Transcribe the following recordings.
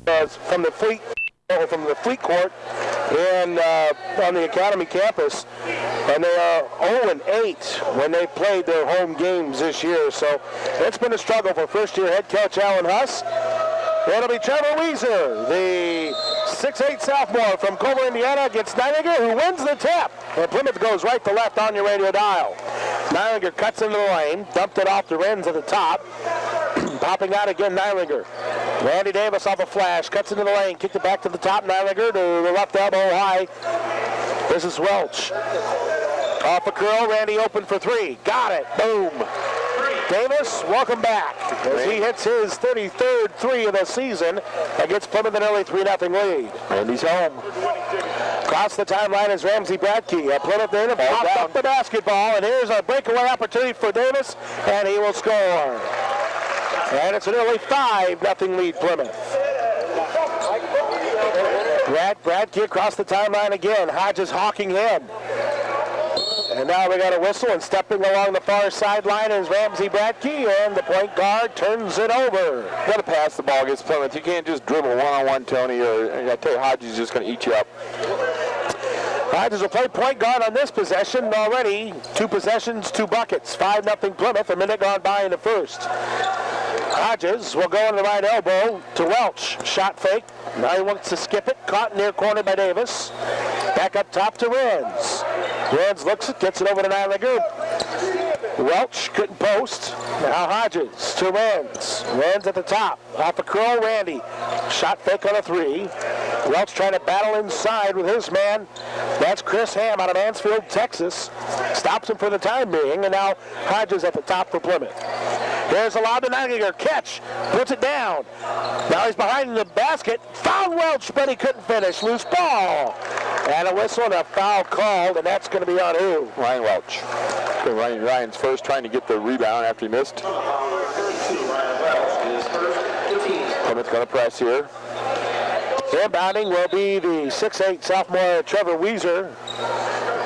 from the Fleet Court and on the Academy campus, and they are 0-8 when they played their home games this year. So it's been a struggle for first-year head coach Alan Huss. It'll be Trevor Weiser, the 6'8 sophomore from Culver, Indiana, against Neilinger, who wins the tip. And Plymouth goes right to left on your radio dial. Neilinger cuts into the lane, dumped it off the Renz at the top. Popping out again, Neilinger. Randy Davis off a flash, cuts into the lane, kicked it back to the top. Neilinger to the left elbow high. This is Welch. Off a curl, Randy open for three. Got it. Boom. Davis, welcome back, as he hits his 33rd three of the season against Plymouth an early 3-0 lead. Randy's home. Across the timeline is Ramsey Bradkey. Plymouth native popped up the basketball, and here's a breakaway opportunity for Davis, and he will score. And it's an early 5-0 lead Plymouth. Bradkey across the timeline again. Hodges hawking in. And now we got a whistle, and stepping along the far sideline is Ramsey Bradkey, and the point guard turns it over. Got to pass the ball against Plymouth. You can't just dribble one-on-one, Tony, or I tell you, Hodges is just going to eat you up. Hodges will play point guard on this possession already. 2 possessions, 2 buckets. 5-0 Plymouth, a minute gone by in the first. Hodges will go in the right elbow to Welch. Shot fake. Now he wants to skip it. Caught near corner by Davis. Back up top to Renz. Renz looks it, gets it over to Neilinger. Welch couldn't post. Now Hodges to Renz. Renz at the top. Off a curl, Randy. Shot fake on a 3. Welch trying to battle inside with his man. That's Chris Ham out of Mansfield, Texas. Stops him for the time being, and now Hodges at the top for Plymouth. There's a lob to Neilinger. Catch. Puts it down. Now he's behind the basket. Found Welch, but he couldn't finish. Loose ball. And a whistle and a foul called, and that's going to be on who? Ryan Welch. Ryan's first, trying to get the rebound after he missed. Plymouth's going to press here. Inbounding will be the 6'8 sophomore Trevor Weiser.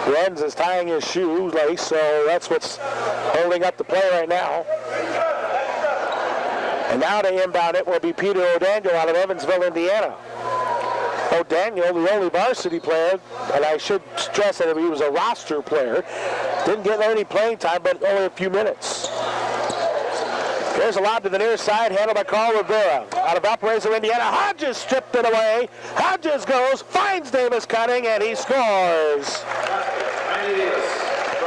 Renz is tying his shoelace, so that's what's holding up the play right now. And now to inbound it will be Peter O'Daniel out of Evansville, Indiana. O'Daniel, the only varsity player, and I should stress that he was a roster player, didn't get any playing time, but only a few minutes. There's a lob to the near side, handled by Carl Rivera. Out of Valparaiso, Indiana, Hodges stripped it away. Hodges goes, finds Davis cutting, and he scores.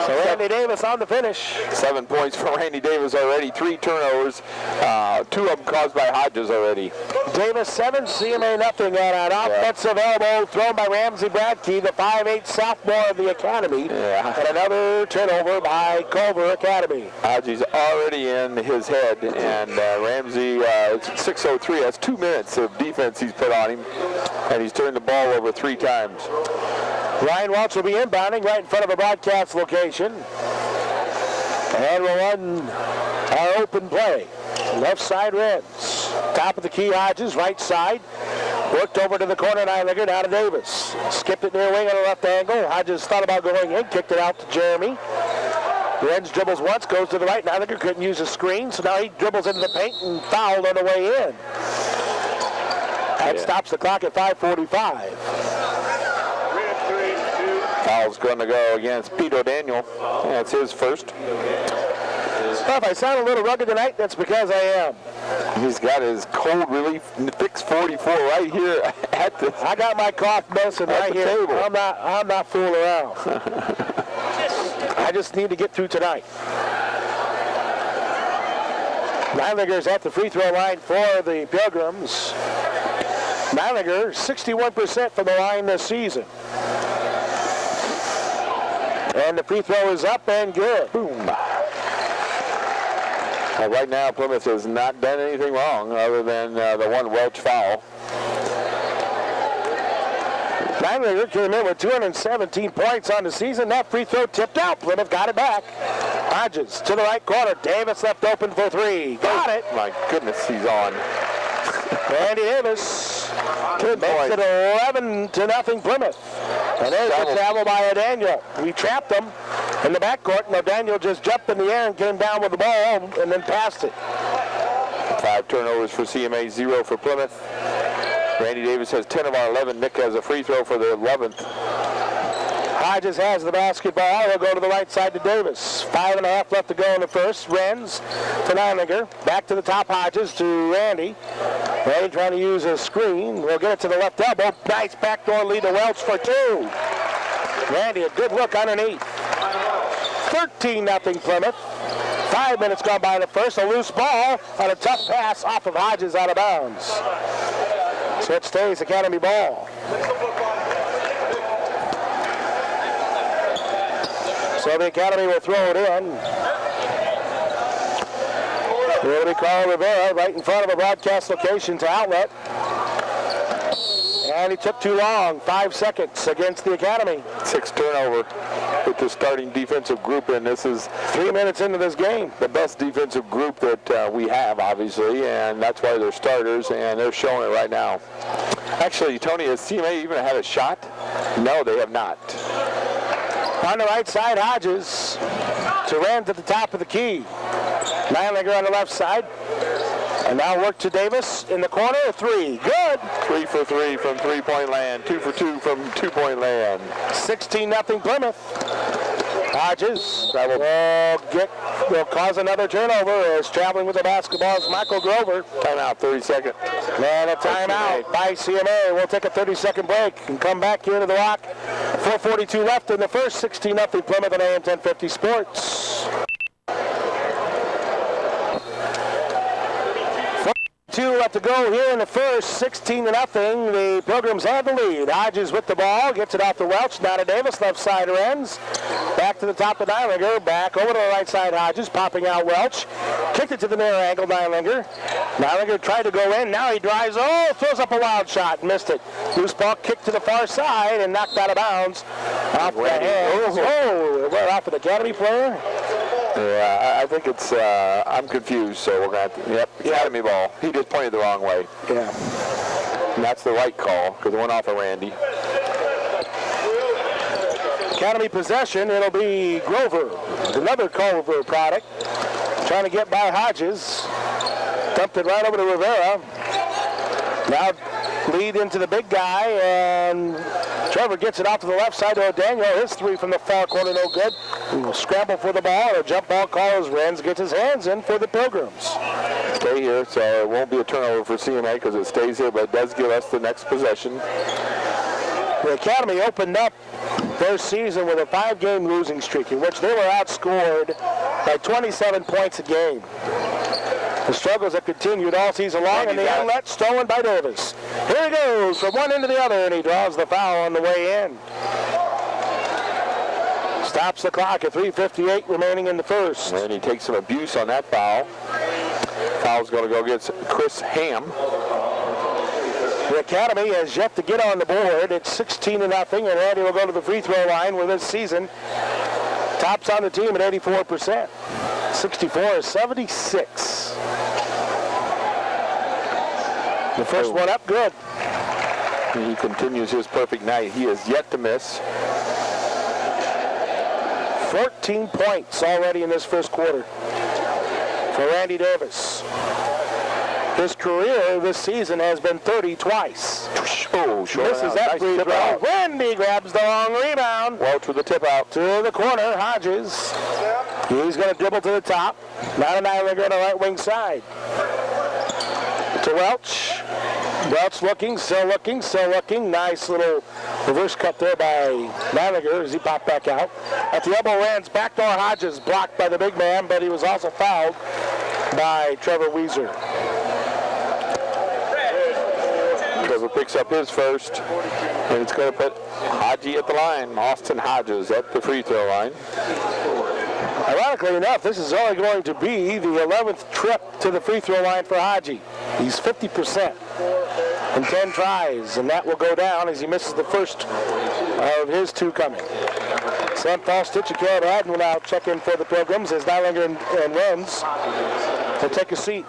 So Randy Davis on the finish. 7 points for Randy Davis already. 3 turnovers. 2 of them caused by Hodges already. Davis 7, CMA nothing on an offensive elbow thrown by Ramsey Bradkey, the 5'8 sophomore of the Academy. Yeah. And another turnover by Culver Academy. Hodges already in his head, and Ramsey, it's 6:03. That's 2 minutes of defense he's put on him, and he's turned the ball over 3 times. Ryan Welch will be inbounding right in front of a broadcast location. And we'll run our open play. Left side Renz. Top of the key Hodges, right side. Worked over to the corner, Neilinger, down to Davis. Skipped it near wing on the left angle. Hodges thought about going in, kicked it out to Jeremy. Renz dribbles once, goes to the right. Neilinger couldn't use a screen, so now he dribbles into the paint and fouled on the way in. That stops the clock at 5:45. Foul's going to go against Pete O'Daniel. That's his first. Well, if I sound a little rugged tonight, that's because I am. He's got his cold relief fix 44 right here at the. I got my cough medicine right here. Table. I'm not fooling around. I just need to get through tonight. Neiliger's at the free throw line for the Pilgrims. Neiliger, 61% from the line this season. And the free throw is up and good. Boom. Right now, Plymouth has not done anything wrong other than the one Welch foul. Neiliger came in with 217 points on the season. That free throw tipped out. Plymouth got it back. Hodges to the right corner. Davis left open for 3. Got it. My goodness, he's on. Randy Davis makes it 11-0 Plymouth. And there's the travel by O'Daniel. We trapped him in the backcourt, and O'Daniel just jumped in the air and came down with the ball and then passed it. 5 turnovers for CMA, 0 for Plymouth. Randy Davis has 10 of our 11. Nick has a free throw for the 11th. Hodges has the basketball. He'll go to the right side to Davis. 5.5 left to go in the first. Renz to Neilinger. Back to the top, Hodges to Randy. Randy trying to use a screen. We'll get it to the left elbow. Nice backdoor lead to Welch for 2. Randy, a good look underneath. 13-0 Plymouth. 5 minutes gone by in the first. A loose ball on a tough pass off of Hodges out of bounds. So it stays Academy ball. So the Academy will throw it in. It'll be Carl Rivera right in front of a broadcast location to outlet. And he took too long, 5 seconds against the Academy. 6 turnover with the starting defensive group, and this is 3 minutes into this game. The best defensive group that we have, obviously, and that's why they're starters, and they're showing it right now. Actually, Tony, has CMA even had a shot? No, they have not. On the right side, Hodges to Rand at the top of the key. Neilinger on the left side. And now work to Davis in the corner. 3. Good. 3 for 3 from three-point land. 2 for 2 from two-point land. 16-0 Plymouth. Hodges will cause another turnover as traveling with the basketball is Michael Grover. Timeout, 30 seconds. And a timeout by CMA. We'll take a 30-second break and come back here to the Rock. 4:42 left in the first. 16-0 Plymouth on AM 1050 Sports. 2 left to go here in the first. 16-0. The Pilgrims have the lead. Hodges with the ball. Gets it off to Welch. Now to Davis. Left side ends. Back to the top of Neilinger. Back over to the right side. Hodges popping out Welch. Kicked it to the near angle. Neilinger. Neilinger tried to go in. Now he drives. Oh, throws up a wild shot. Missed it. Loose ball kicked to the far side and knocked out of bounds. Off the hands. Oh, off of the Academy player. Yeah, I think it's, I'm confused, so we're going to have to, Academy ball. He just pointed the wrong way. Yeah. And that's the right call, because it went off of Randy. Academy possession, it'll be Grover. Another Grover product. Trying to get by Hodges. Dumped it right over to Rivera. Now lead into the big guy, and Trevor gets it off to the left side to O'Daniel. His 3 from the far corner, no good. We'll scramble for the ball. A jump ball call as Renz gets his hands in for the Pilgrims. Stay here, so it won't be a turnover for CMA because it stays here, but it does give us the next possession. The Academy opened up their season with a 5-game losing streak in which they were outscored by 27 points a game. The struggles have continued all season long, and the outlet stolen by Davis. Here he goes from one end to the other, and he draws the foul on the way in. Stops the clock at 3:58 remaining in the first. And he takes some abuse on that foul. Foul's going to go against Chris Ham. The Academy has yet to get on the board. It's 16-0, and Randy will go to the free throw line where this season tops on the team at 84%. 64-76. The first one up, good. He continues his perfect night. He has yet to miss. 14 points already in this first quarter for Randy Davis. His career this season has been 30 twice. Oh, short. Misses that free throw. Randy grabs the long rebound. Welch with the tip out. To the corner, Hodges. He's going to dribble to the top. Now to Neilinger on the right wing side. To Welch. Welch looking, still looking, still looking. Nice little reverse cut there by Neilinger as he popped back out. At the elbow, Rand's backdoor Hodges blocked by the big man, but he was also fouled by Trevor Weiser. Trevor picks up his first, and it's going to put Hodgie at the line. Austin Hodges at the free throw line. Ironically enough, this is only going to be the 11th trip to the free throw line for Hodgie. He's 50% in 10 tries, and that will go down as he misses the first of his 2 coming. Sam Falstich and Caleb Haddon will now check in for the Pilgrims as Neilinger and Renz will take a seat.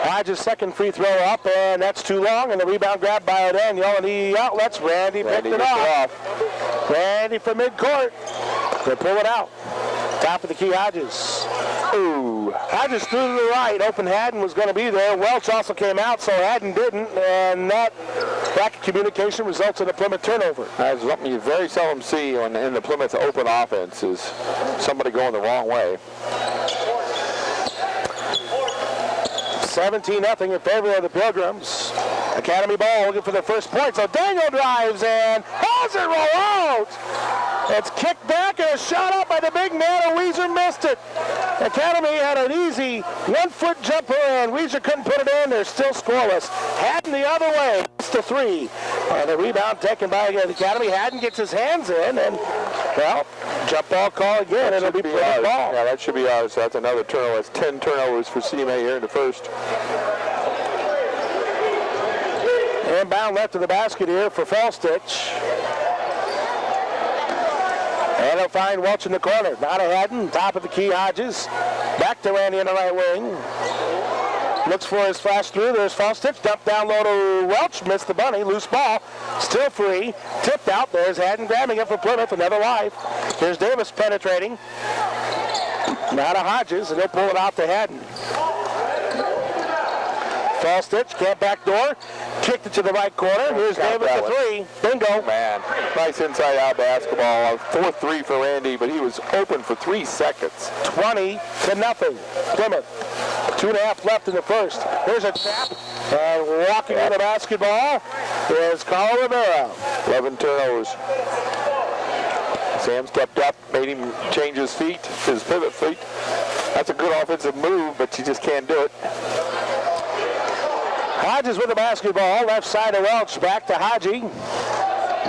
Hodges' second free throw up, and that's too long, and the rebound grabbed by O'Daniel, and the outlets, Randy picked it off. Randy from midcourt. They pull it out. Top of the key, Hodges. Ooh, 2. Hodges threw to the right, hoping Haddon was going to be there. Welch also came out, so Haddon didn't, and that lack of communication results in a Plymouth turnover. That's something you very seldom see in the Plymouth open offense, is somebody going the wrong way. 17-0 in favor of the Pilgrims. Academy ball looking for the first point. So Daniel drives and has it roll out. It's kicked back and a shot up by the big man, and Weezer missed it. Academy had an easy 1-foot jumper, and Weezer couldn't put it in. They're still scoreless. Haddon the other way. It's the 3. And the rebound taken by the Academy. Haddon gets his hands in, and, well, jump ball call again, and it'll be Plymouth ball. Yeah, that should be ours. So that's another turnover. That's 10 turnovers for CMA here in the first. Inbound left of the basket here for Fellstitch. And he'll find Welch in the corner. Now to Haddon, top of the key, Hodges. Back to Randy in the right wing. Looks for his flash through. There's Fellstitch. Dump down low to Welch. Missed the bunny. Loose ball. Still free. Tipped out. There's Haddon grabbing it for Plymouth. Another life. Here's Davis penetrating. Now to Hodges, and he'll pull it out to Haddon. Fellstitch can't backdoor. Kicked it to the right corner. Here's Davis the 3. Bingo. Man, nice inside-out basketball. A 4-3 for Randy, but he was open for 3 seconds. 20-0. Plymouth. 2.5 left in the first. Here's a tap. And walking on the basketball is Carl Rivera. 11 turnovers. Sam stepped up, made him change his feet, his pivot feet. That's a good offensive move, but you just can't do it. Hodges with the basketball, left side of Welch, back to Hodgie.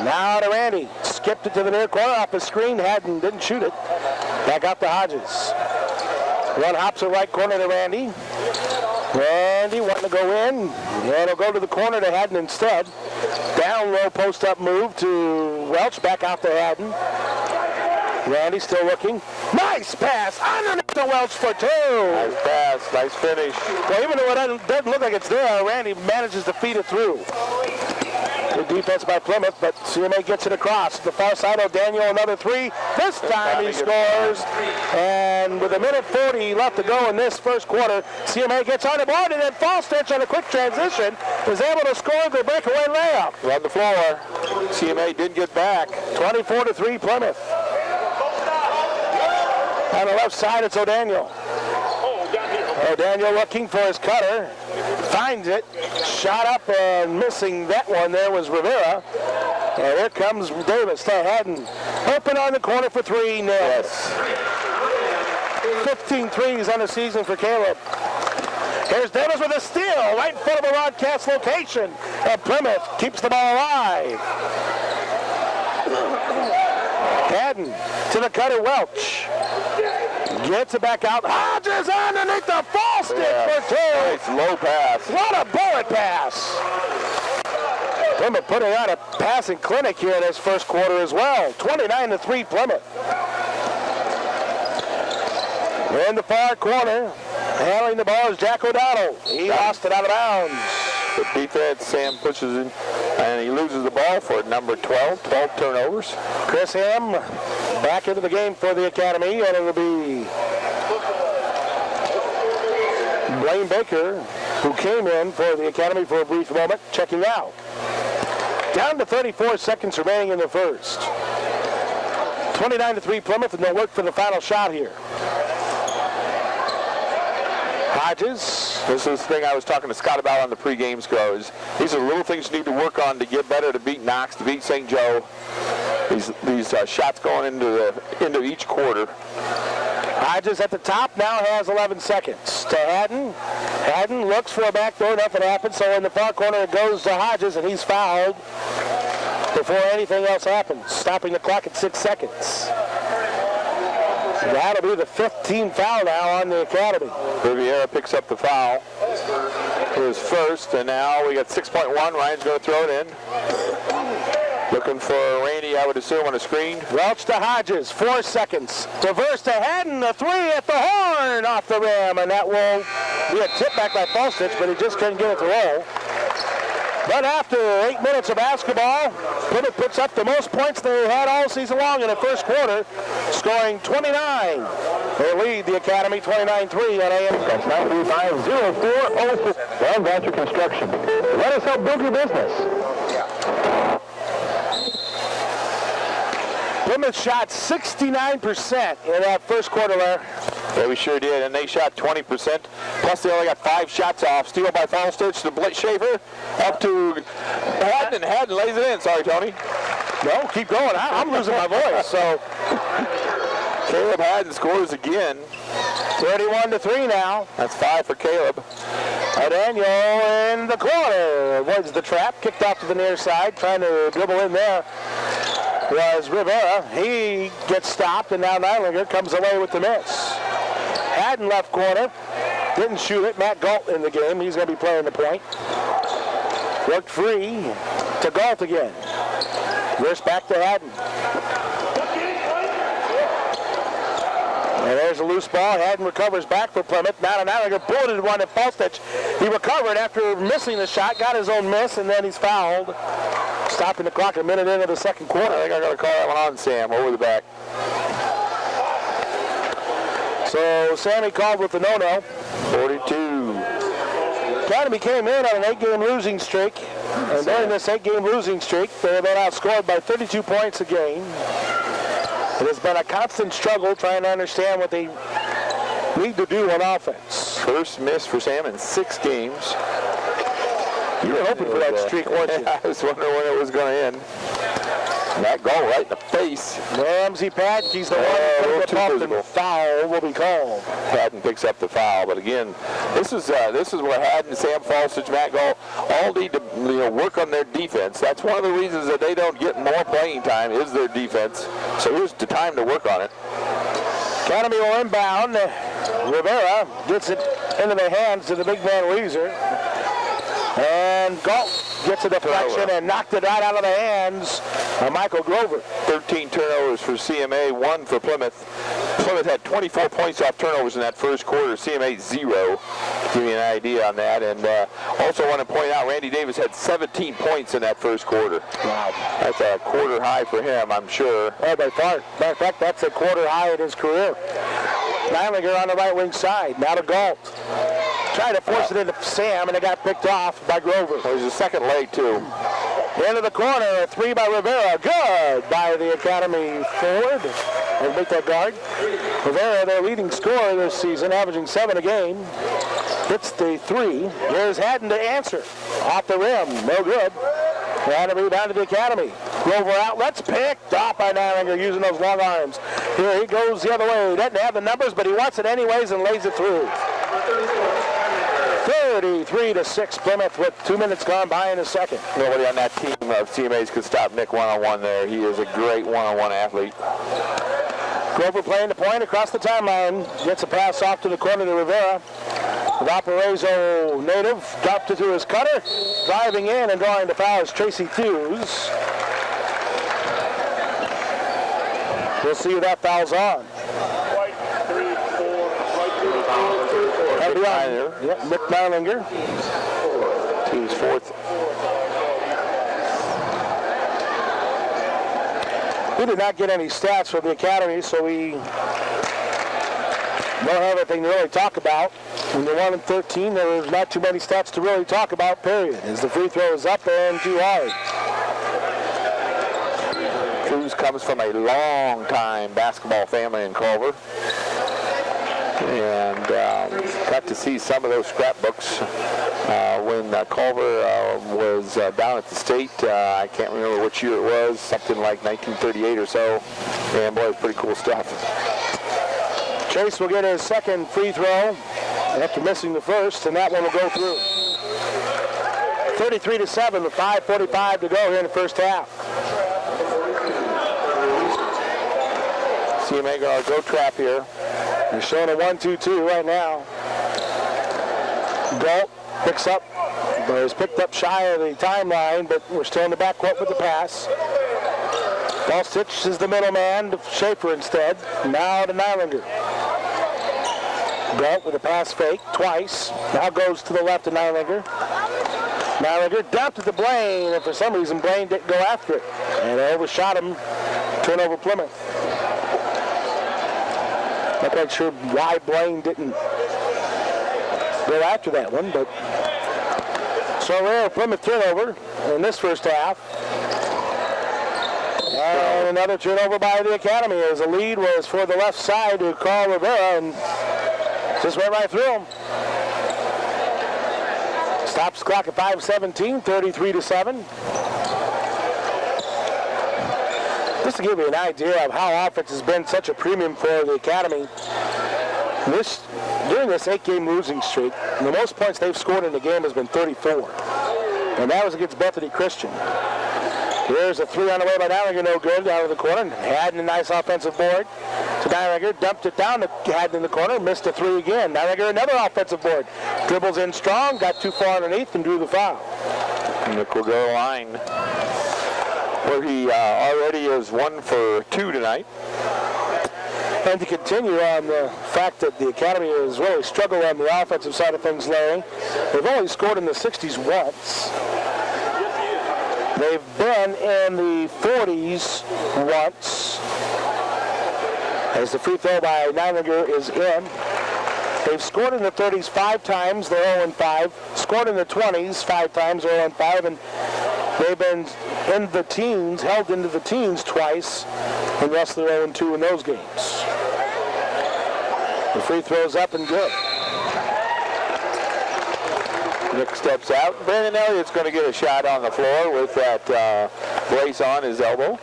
Now to Randy. Skipped it to the near corner, off the screen. Haddon didn't shoot it. Back up to Hodges. One hops to right corner to Randy. Randy wanting to go in. And he'll go to the corner to Haddon instead. Down low post-up move to Welch, back out to Haddon. Randy still looking. Nice pass underneath to Welch for 2. Nice pass, nice finish. Well, even though it doesn't look like it's there, Randy manages to feed it through. Good defense by Plymouth, but CMA gets it across. The far side of Daniel, another 3. This time he scores. And with 1:40 left to go in this first quarter, CMA gets on the board, and then Fellstitch on a quick transition is able to score the breakaway layup. On the floor. CMA didn't get back. 24-3 Plymouth. On the left side, it's O'Daniel. O'Daniel looking for his cutter. Finds it. Shot up and missing that one there was Rivera. And here comes Davis to Haddon. Open on the corner for 3. No. Yes. 15 threes on the season for Caleb. Here's Davis with a steal right in front of the broadcast location. And Plymouth keeps the ball alive. Haddon to the cutter, Welch. Gets it back out. Hodges underneath the fall stick for 2. Nice low pass. What a bullet pass. Plymouth putting on a passing clinic here in this first quarter as well. 29-3 Plymouth. In the far corner, handling the ball is Jack O'Donnell. He lost it out of bounds. The defense, Sam pushes in, and he loses the ball for number 12. 12 turnovers. Chris Ham back into the game for the Academy, and it'll be Blaine Baker, who came in for the Academy for a brief moment, checking out. Down to 34 seconds remaining in the first. 29-3 Plymouth, and they'll work for the final shot here. Hodges. This is the thing I was talking to Scott about on the pregame score. These are little things you need to work on to get better, to beat Knox, to beat St. Joe. These shots going into each quarter. Hodges at the top now has 11 seconds. To Haddon. Haddon looks for a backdoor. Nothing happens. So in the far corner it goes to Hodges, and he's fouled before anything else happens. Stopping the clock at 6 seconds. That'll be the 15th foul now on the Academy. Riviera picks up the foul. His first, and now we got 6.1. Ryan's going to throw it in. Looking for Randy, I would assume, on a screen. Welch to Hodges, 4 seconds. Reverse to Haddon, a 3 at the horn off the rim, and that will be a tip back by Fellstitch, but he just couldn't get it to roll. But after 8 minutes of basketball, Plymouth puts up the most points they had all season long in the first quarter, scoring 29. They lead the Academy 29-3 on AM. That's 935-0404. Well, Venture Construction. Let us help build your business. Plymouth shot 69% in that first quarter there. Yeah, we sure did, and they shot 20%. Plus, they only got 5 shots off. Steal by Falstich to Schaefer, up to Haddon, and Haddon lays it in. Sorry, Tony. No, keep going. I'm losing my voice. So Caleb Haddon scores again. 31-3 now. That's 5 for Caleb. Daniel in the corner. Avoids the trap. Kicked off to the near side. Trying to dribble in there was Rivera. He gets stopped, and now Neilinger comes away with the miss. Haddon left corner. Didn't shoot it. Matt Galt in the game. He's going to be playing the point. Worked free to Galt again. Reverse back to Haddon. And there's a loose ball. Haddon recovers back for Plymouth. Now Neilinger bulleted one at Falstich. He recovered after missing the shot, got his own miss, and then he's fouled. Stopping the clock a minute into the second quarter. I think I'm going to call that one on Sam, over the back. So Sammy called with the no-no. 42. Academy came in on an 8-game losing streak. And during this 8-game losing streak, they have been outscored by 32 points a game. It has been a constant struggle trying to understand what they need to do on offense. First miss for Sam in 6 games. You were hoping for that streak, weren't you? I was wondering when it was going to end. That goal right in the face. Ramsey Pat, he's the one who put up and foul will be called. Haddon picks up the foul, but again, this is where Haddon, Sam Falstich, Matt Gall all need to work on their defense. That's one of the reasons that they don't get more playing time is their defense. So here's the time to work on it. Academy will inbound. Rivera gets it into the hands of the big man Weezer. And Galt gets a deflection and knocked it right out of the hands of Michael Grover. 13 turnovers for CMA, 1 for Plymouth. Plymouth had 24 points off turnovers in that first quarter. CMA 0. Give you an idea on that. And also want to point out Randy Davis had 17 points in that first quarter. Wow. That's a quarter high for him, I'm sure. Oh, by far. Matter of fact, that's a quarter high in his career. Neilinger on the right wing side. Now to Galt. Tried to force it into Sam, and it got picked off by Grover. Well, there's a second leg, too. Into the corner, a 3 by Rivera. Good by the Academy forward. And make that guard. Rivera, their leading scorer this season, averaging 7 a game. Hits the 3. Here's Haddon to answer. Off the rim. No good. And a rebound to the Academy. Grover outlets picked off by Neilinger using those long arms. Here he goes the other way. He doesn't have the numbers, but he wants it anyways and lays it through. 33-6 Plymouth with 2 minutes gone by in the second. Nobody on that team of CMAs could stop Nick one-on-one there. He is a great one-on-one athlete. Grover playing the point across the timeline. Gets a pass off to the corner to Rivera. Valparaiso native dropped it to his cutter. Driving in and drawing the foul is Tracy Hughes. We'll see who that foul's on. Yep, Nick Neilinger. Team's 4th. We did not get any stats from the Academy, so we don't have anything to really talk about. When you're 1-13, there's not too many stats to really talk about, period, as the free throw is up and too hard. Cruz comes from a long-time basketball family in Culver. And got to see some of those scrapbooks when Culver was down at the state. I can't remember which year it was, something like 1938 or so. And boy, it's pretty cool stuff. Chase will get his second free throw after missing the first, and that one will go through. 33-7 with 5:45 to go here in the first half. CMA going to go trap here. They're showing a 1-2-2 right now. Galt picks up, but is picked up shy of the timeline, but we're still in the backcourt with the pass. Falstich is the middleman to Schaefer instead. Now to Neilinger. Galt with a pass fake twice. Now goes to the left to Neilinger. Neilinger dumped it to Blaine, and for some reason Blaine didn't go after it. And they overshot him. Turnover Plymouth. Not quite sure why Blaine didn't go after that one, but so rare Plymouth turnover in this first half. And another turnover by the Academy as the lead was for the left side to Carl Rivera and just went right through him. Stops the clock at 5:17, 33-7. Just to give you an idea of how offense has been such a premium for the Academy, during this 8-game losing streak, the most points they've scored in the game has been 34. And that was against Bethany Christian. Here's a three on the way by Nylander, no good, out of the corner. Haddon a nice offensive board to Nylander, dumped it down to Haddon in the corner, missed a three again. Nylander another offensive board. Dribbles in strong, got too far underneath and drew the foul. Nick will go line where he already is 1 for 2 tonight. And to continue on the fact that the Academy has really struggled on the offensive side of things, Larry, they've only scored in the 60s once. They've been in the 40s once, as the free throw by Nylander is in. They've scored in the 30s 5 times, they're 0-5. Scored in the 20s 5 times, they're 0-5. And they've been in the teens, held into the teens twice, and thus they're 0-2 in those games. The free throw's up and good. Nick steps out. Brandon Elliott's going to get a shot on the floor with that brace on his elbow.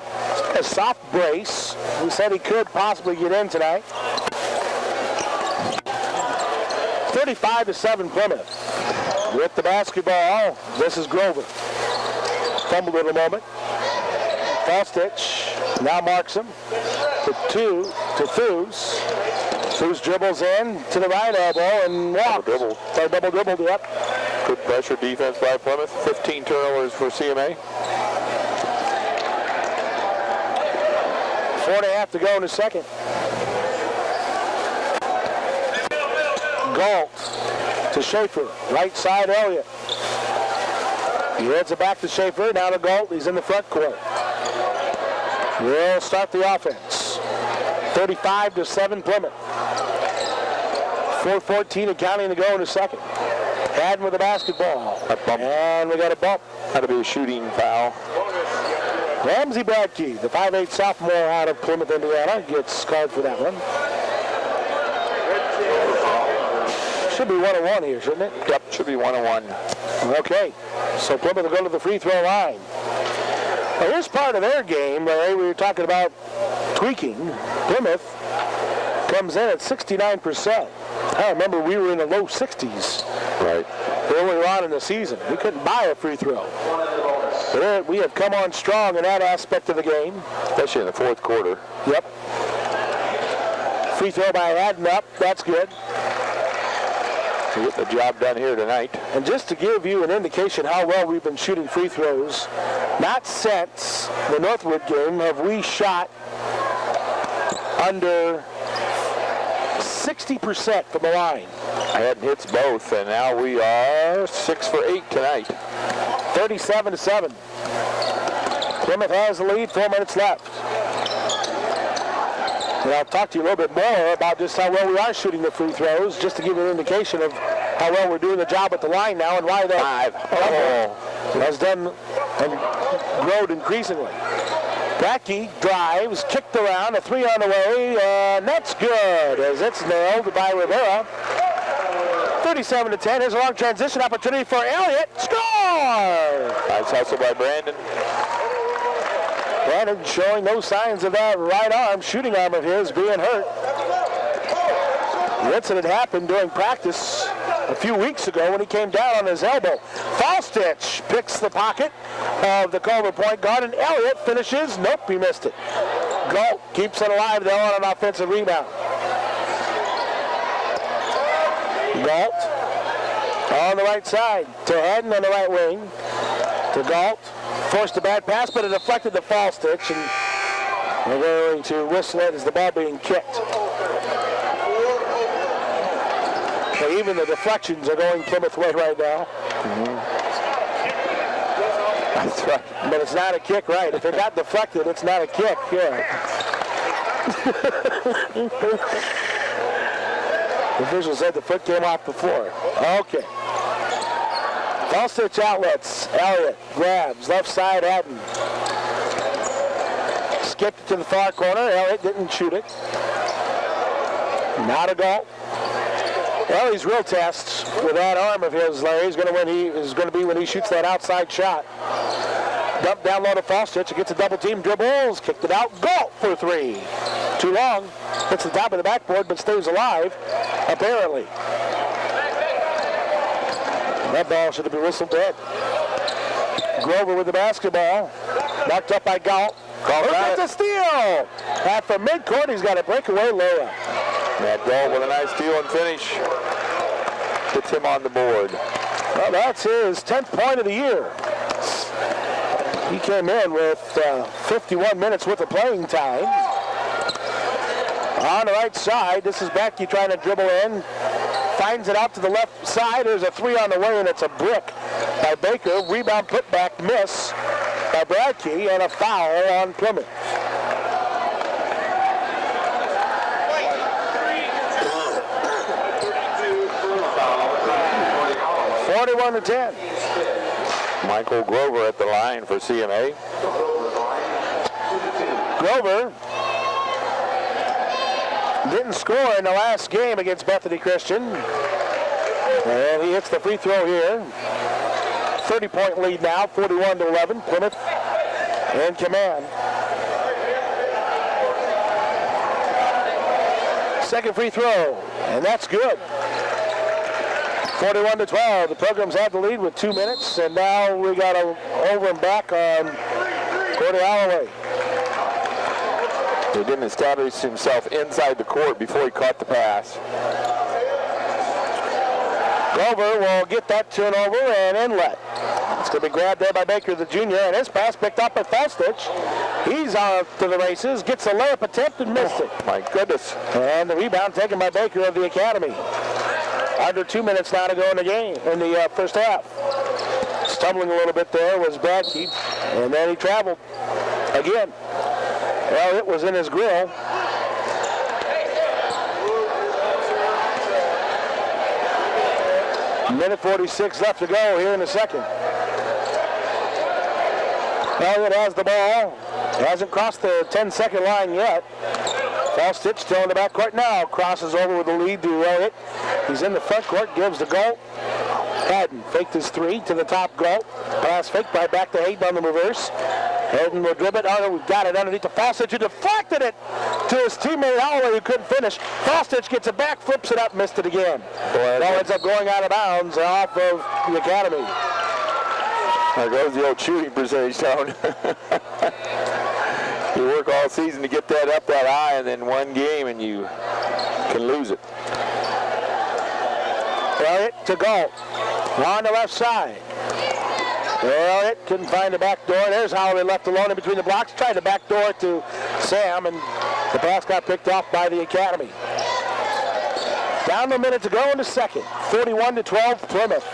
A soft brace. He said he could possibly get in tonight. 35-7 Plymouth. With the basketball, this is Grover. Fumbled it a moment. Falstich now marks him. To Foos. Foos dribbles in to the right elbow and walks. Double dribbled, yep. Good pressure defense by Plymouth. 15 turnovers for CMA. 4.5 to go in the second. Galt to Schaefer. Right side Elliott. He heads it back to Schaefer. Now to Galt. He's in the front court. We'll start the offense. 35-7 Plymouth. 4:14 and counting to go in the second. Haddon with the basketball. And we got a bump. That'll be a shooting foul. Ramsey Bradkey, the 5'8 sophomore out of Plymouth, Indiana, gets called for that one. Should be 1-1 here, shouldn't it? Yep, should be 1-1. Okay, so Plymouth will go to the free throw line. Now here's part of their game, Larry. We were talking about tweaking. Plymouth comes in at 69%. I remember we were in the low 60s. Right. Earlier on in the season. We couldn't buy a free throw. But we have come on strong in that aspect of the game. Especially in the fourth quarter. Yep. Free throw by Haddon up. That's good. To get the job done here tonight. And just to give you an indication how well we've been shooting free throws, not since the Northwood game have we shot under 60% from the line. Haddon hits both, and now we are 6 for 8 tonight. 37-7. Plymouth has the lead, 4 minutes left. And I'll talk to you a little bit more about just how well we are shooting the free throws, just to give you an indication of how well we're doing the job at the line now and why that has done and grown increasingly. Bradkey drives, kicked around, a three on the way, and that's good as it's nailed by Rivera. 37-10. Here's a long transition opportunity for Elliott. Score! Nice hustle by Brandon. Brandon showing no signs of that right arm, shooting arm of his being hurt. The incident happened during practice a few weeks ago when he came down on his elbow. Falstich picks the pocket of the Culver point guard, and Elliott finishes. Nope, he missed it. Galt keeps it alive though on an offensive rebound. Galt on the right side to Haddon on the right wing. To Galt. Forced a bad pass, but it deflected the Falstich, and we're going to whistle it as the ball being kicked. So even the deflections are going Plymouth way right now. Mm-hmm. That's right. But it's not a kick, right? If it got deflected, it's not a kick. Yeah. The official said the foot came off the floor. Okay. False stitch outlets. Elliott grabs. Left side, Haddon. Skipped it to the far corner. Elliott didn't shoot it. Not a goal. Elliott's real test with that arm of his, Larry, is going to be when he shoots that outside shot. Dump down low to false stitch. It gets a double team, dribbles, kicked it out, goal for three. Too long. Hits the top of the backboard, but stays alive, apparently. That ball should have been whistled dead. Grover with the basketball. Knocked up by Galt. Who gets a steal? And from midcourt, he's got a breakaway layup. Matt Galt with a nice steal and finish. Puts him on the board. Well, that's his 10th point of the year. He came in with 51 minutes worth of playing time. On the right side, this is Becky trying to dribble in. Finds it out to the left side. There's a three on the way, and it's a brick by Baker. Rebound putback miss by Bradkey, and a foul on Plymouth. to 10. Michael Grover at the line for CMA. Grover didn't score in the last game against Bethany Christian. And he hits the free throw here. 30-point lead now, 41-11. Plymouth in command. Second free throw, and that's good. 41-12. The Pilgrims have the lead with 2 minutes, and now we got over and back on Cordy Holloway. He didn't establish himself inside the court before he caught the pass. Grover will get that turnover and inlet. It's going to be grabbed there by Baker, the junior, and his pass picked up by Falstich. He's off to the races, gets a layup attempt and missed it. My goodness. And the rebound taken by Baker of the Academy. Under 2 minutes now to go in the game, in the first half. Stumbling a little bit there was Bradkey, and then he traveled again. Well, it was in his grill. Minute 46 left to go here in the second. Elliott has the ball. Hasn't crossed the 10-second line yet. Falstich still in the backcourt now. Crosses over with the lead to Elliott. He's in the front court, gives the goal. Haddon faked his three to the top goal. Pass faked by back to Hayden on the reverse. Hayden will dribble it. Oh, we've got it underneath to Falstich, who deflected it to his teammate Holloway, who couldn't finish. Falstich gets it back, flips it up, missed it again. Ball ends up going out of bounds off of the Academy. There goes the old shooting percentage down. You work all season to get that up that high, and then one game and you can lose it. Elliott to Galt. On the left side. Elliott couldn't find the back door. There's Holloway left alone in between the blocks. Tried the back door to Sam, and the pass got picked off by the Academy. Down to a minute to go in the second. 41-12 Plymouth.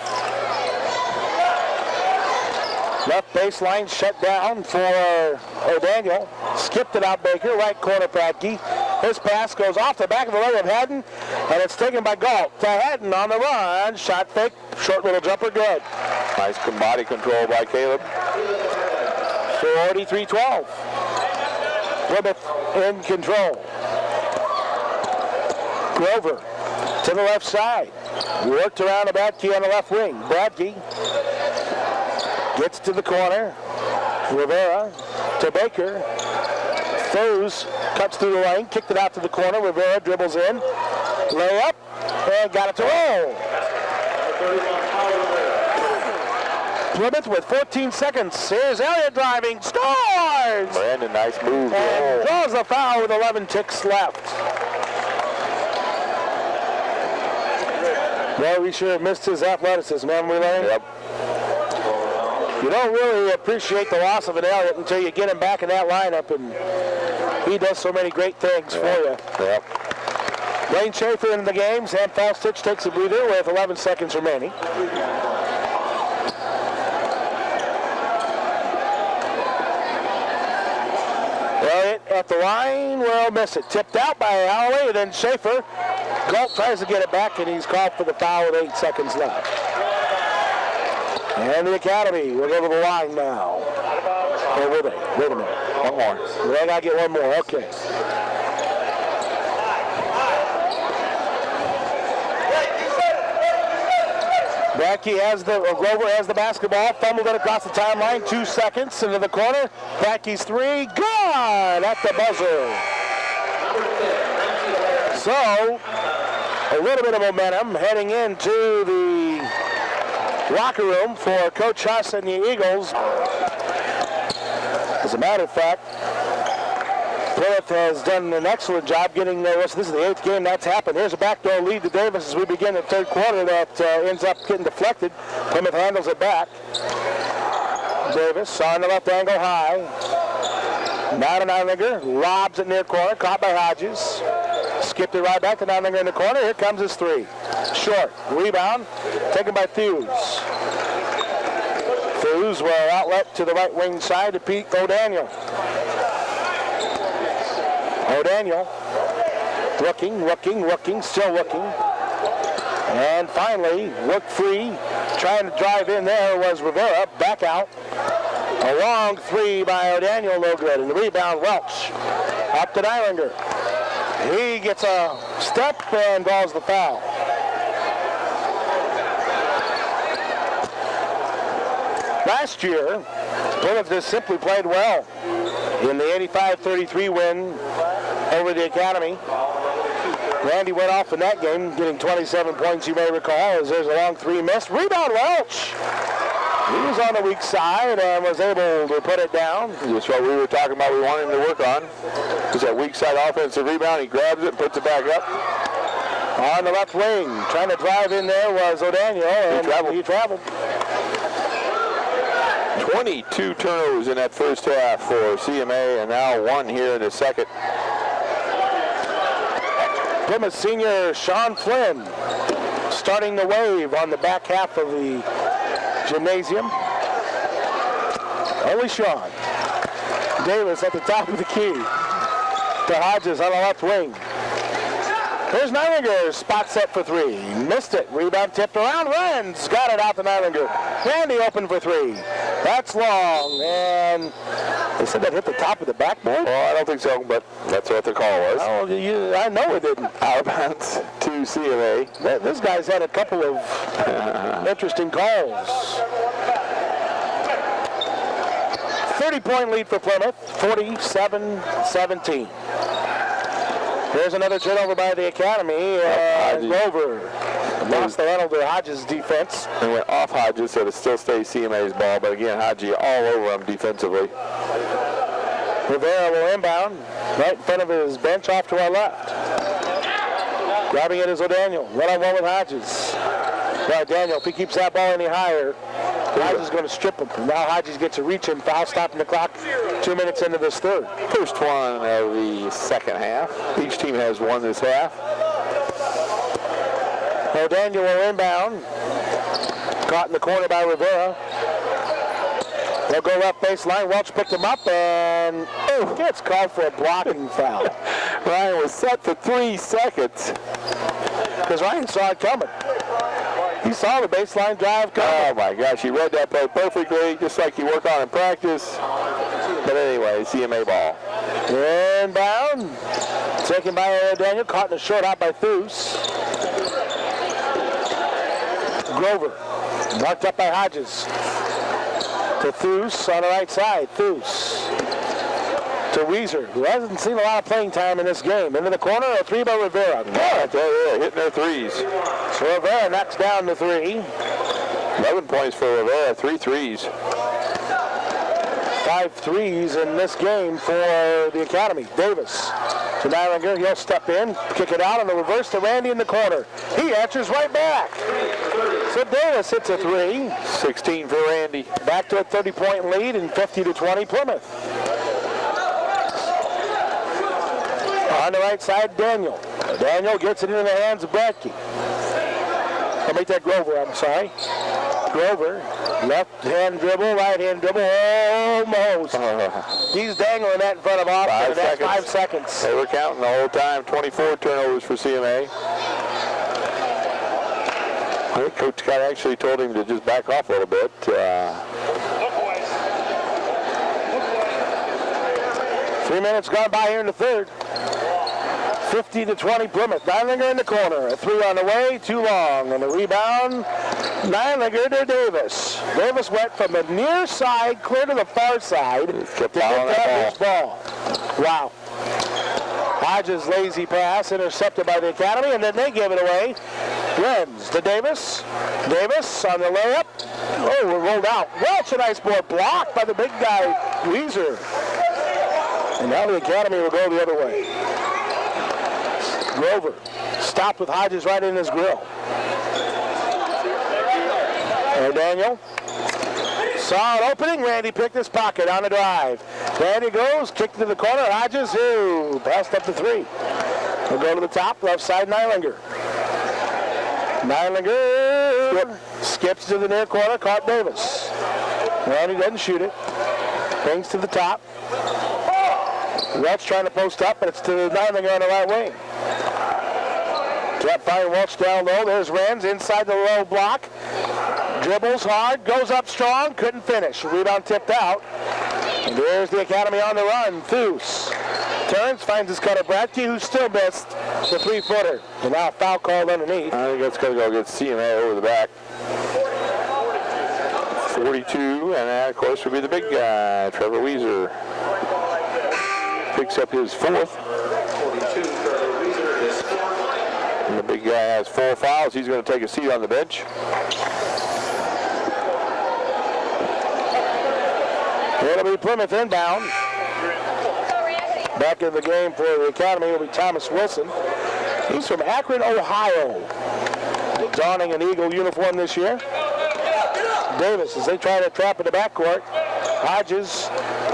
Left baseline shut down for O'Daniel. Skipped it out Baker, right corner Bradkey. His pass goes off the back of the leg of Haddon, and it's taken by Galt. To Haddon on the run. Shot fake, short little jumper, good. Nice body control by Caleb. 43-12. Plymouth in control. Grover to the left side. Worked around the Bradkey on the left wing. Bradkey gets to the corner. Rivera to Baker. Foes cuts through the lane, kicked it out to the corner. Rivera dribbles in. Layup, and got it to roll. Plymouth with 14 seconds. Here's Elliott driving, scores! Brandon, nice move. And draws the foul with 11 ticks left. Well, we sure missed his athleticism, haven't we, Larry? Yep. You don't really appreciate the loss of an Elliott until you get him back in that lineup, and he does so many great things for you. Yep. Blaine Schaefer in the game. Sam Falstich takes a breather with 11 seconds remaining. Elliott at the line will miss it. Tipped out by Holloway, then Schaefer Galt tries to get it back, and he's called for the foul with 8 seconds left. And the Academy will go to the line now. Or will they? Wait a minute. One more. They got to get one more. Okay. Grover has the basketball, fumbled it across the timeline, 2 seconds into the corner. Brackey's three, gone at the buzzer. So, a little bit of momentum heading into the locker room for Coach Huss and the Eagles. As a matter of fact, Plymouth has done an excellent job getting there. This is the 8th game that's happened. Here's a backdoor lead to Davis as we begin the third quarter that ends up getting deflected. Plymouth handles it back. Davis on the left angle high. Now to Nijlinger, lobs it near corner, caught by Hodges. Skipped it right back to Nijlinger in the corner. Here comes his three. Short, rebound, taken by Thews. Thews will outlet to the right wing side to Pete O'Daniel. O'Daniel looking, still looking. And finally, worked free. Trying to drive in there was Rivera. Back out. A long three by O'Daniel, no good. And the rebound, Welch. Up to Nijlinger. He gets a step and draws the foul. Last year, Plymouth just simply played well in the 85-33 win over the Academy. Randy went off in that game, getting 27 points, you may recall, as there's a long three missed. Rebound, Welch. He was on the weak side and was able to put it down. That's what we were talking about we wanted him to work on. Is that weak side offensive rebound. He grabs it and puts it back up. On the left wing, trying to drive in there was O'Daniel, and he traveled. 22 turnovers in that first half for CMA, and now 1 here in the second. Plymouth senior Sean Flynn starting the wave on the back half of the gymnasium. Only Sean. Davis at the top of the key to Hodges on the left wing. Here's Nijlinger, spot set for three. Missed it. Rebound tipped around. Renz got it out to Nijlinger. Randy open for three. That's long. And they said that hit the top of the backboard? Well, I don't think so, but that's what the call was. Oh, I know it didn't. Out of bounds to CMA. This guy's had a couple of interesting calls. 30-point lead for Plymouth, 47-17. Here's another turnover by the Academy. Grover lost the handle to Hodges' defense. It went off Hodges, so it still stays CMA's ball. But again, Hodges all over him defensively. Rivera will inbound right in front of his bench off to our left. Grabbing it is O'Daniel. One-on-one with Hodges. Now Daniel, if he keeps that ball any higher, Hodges is going to strip him. Now Hodges gets a reach and foul, stopping the clock 2 minutes into this third. First one of the second half. Each team has one this half. O'Daniel will inbound. Caught in the corner by Rivera. They'll go left baseline. Welch picked him up and gets called for a blocking foul. Ryan was set for 3 seconds. Because Ryan saw it coming. He saw the baseline drive coming. Oh my gosh, he read that play perfectly, just like he worked on in practice. But anyway, CMA ball. Inbound. Taken by Daniel, caught in the short out by Thews. Grover, marked up by Hodges. To Thews on the right side. Thews. To Weezer, who hasn't seen a lot of playing time in this game. Into the corner, a three by Rivera. Yeah, hitting their threes. So Rivera knocks down the three. 11 points for Rivera, 3 threes. 5 threes in this game for the Academy. Davis to Nijlinger. He'll step in, kick it out on the reverse to Randy in the corner. He answers right back. So Davis hits a three. 16 for Randy. Back to a 30-point lead and 50-20 Plymouth. On the right side, Daniel. Daniel gets it into the hands of Bradkey. I'll make that Grover, I'm sorry. Grover, left hand dribble, right hand dribble, almost. He's dangling that in front of Austin. That's 5 seconds. They were counting the whole time. 24 turnovers for CMA. I think Coach Scott actually told him to just back off a little bit. 3 minutes gone by here in the third. 50-20 Plymouth. Neilinger in the corner. A 3 on the way, too long. And the rebound, Neilinger to Davis. Davis went from the near side clear to the far side to get that ball. Wow. Hodges' lazy pass intercepted by the Academy, and then they give it away. Renz to Davis. Davis on the layup. Oh, we're rolled out. Welch, a nice board blocked by the big guy, Weezer. And now the Academy will go the other way. Grover stopped with Hodges right in his grill. Daniel saw an opening. Randy picked his pocket on the drive. Randy goes, kicked to the corner. Hodges, who passed up the 3. We'll go to the top, left side, Neilinger. Neilinger skips to the near corner, caught Davis. Randy doesn't shoot it. Brings to the top. Welch trying to post up, but it's to Neilinger on the right wing. Can't find Welch down low. There's Renz inside the low block. Dribbles hard, goes up strong, couldn't finish. Rebound tipped out. And there's the Academy on the run. Thues turns, finds his cutter Bradkey, who still missed the 3-footer. And now a foul called underneath. I think that's going to go against CMA over the back. 42, and that, of course, would be the big guy, Trevor Weezer. Picks up his 4th. And the big guy has 4 fouls. He's going to take a seat on the bench. It'll be Plymouth inbound. Back in the game for the Academy will be Thomas Wilson. He's from Akron, Ohio. Donning an Eagle uniform this year. Davis, as they try to trap in the backcourt. Hodges